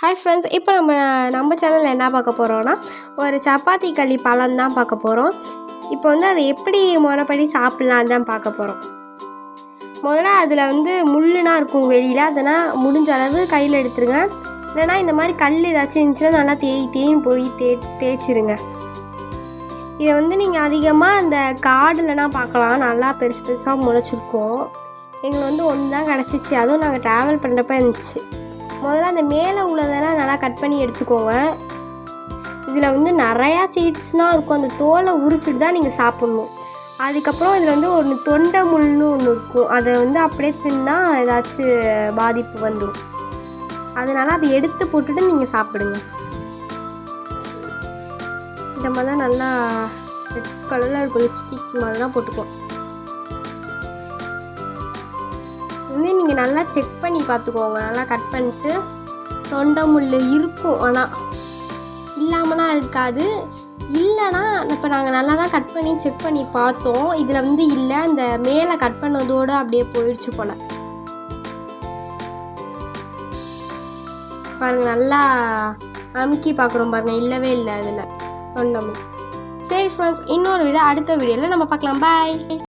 Hi friends, இப்போ நம்ம சேனலில் என்ன பார்க்க போகிறோன்னா ஒரு சப்பாத்தி களி பழம் தான் பார்க்க போகிறோம். இப்போ அதை எப்படி முறைப்படி சாப்பிட்லாம் தான் பார்க்க போகிறோம். முதல்ல அதில் முள்ளுனா இருக்கும் வெளியில், அதனால் முடிஞ்ச அளவு கையில் எடுத்துருங்க. இல்லைனா இந்த மாதிரி கல் ஏதாச்சும் இருந்துச்சுன்னா நல்லா தேய்ன்னு போய் தேய்ச்சிருங்க. இதை நீங்கள் அதிகமாக அந்த காடுலனா பார்க்கலாம், நல்லா பெருசு பெருசாக முளைச்சிருக்கும். எங்களுக்கு ஒன்று தான் கிடச்சிச்சு, அதுவும் நாங்கள் ட்ராவல் பண்ணுறப்ப இருந்துச்சு. முதல்ல அந்த மேலே உள்ளதெல்லாம் நல்லா கட் பண்ணி எடுத்துக்கோங்க. இதில் நிறையா சீட்ஸ்னால் இருக்கும், அந்த தோலை உரிச்சிட்டு தான் நீங்கள் சாப்பிட்ணும். அதுக்கப்புறம் இதில் ஒரு தொண்டை முள்னு ஒன்று இருக்கும், அதை அப்படியே தின்னா ஏதாச்சும் பாதிப்பு வந்துடும். அதனால் அதை எடுத்து போட்டுட்டு நீங்கள் சாப்பிடுங்க. இந்த மாதிரி தான் நல்லா ரெட் கலரில் இருக்கும், லிப்ஸ்டிக் மாதிரிலாம் போட்டுக்கலாம். நீங்கள் நல்லா செக் பண்ணி பார்த்துக்கோங்க. நல்லா கட் பண்ணிட்டு தொண்டை முள் இருக்கும், ஆனால் இல்லாமலாம் இருக்காது. இல்லைனா இப்போ நாங்கள் நல்லா தான் கட் பண்ணி செக் பண்ணி பார்த்தோம். இதில் இல்லை, அந்த மேலே கட் பண்ணதோடு அப்படியே போயிடுச்சு போல். பாருங்கள், நல்லா அமுக்கி பார்க்குறோம் பாருங்கள், இல்லவே இல்லை அதில் தொண்டை முள். சரி ஃப்ரெண்ட்ஸ், இன்னொரு அடுத்த வீடியோவில் நம்ம பார்க்கலாம். பாய்.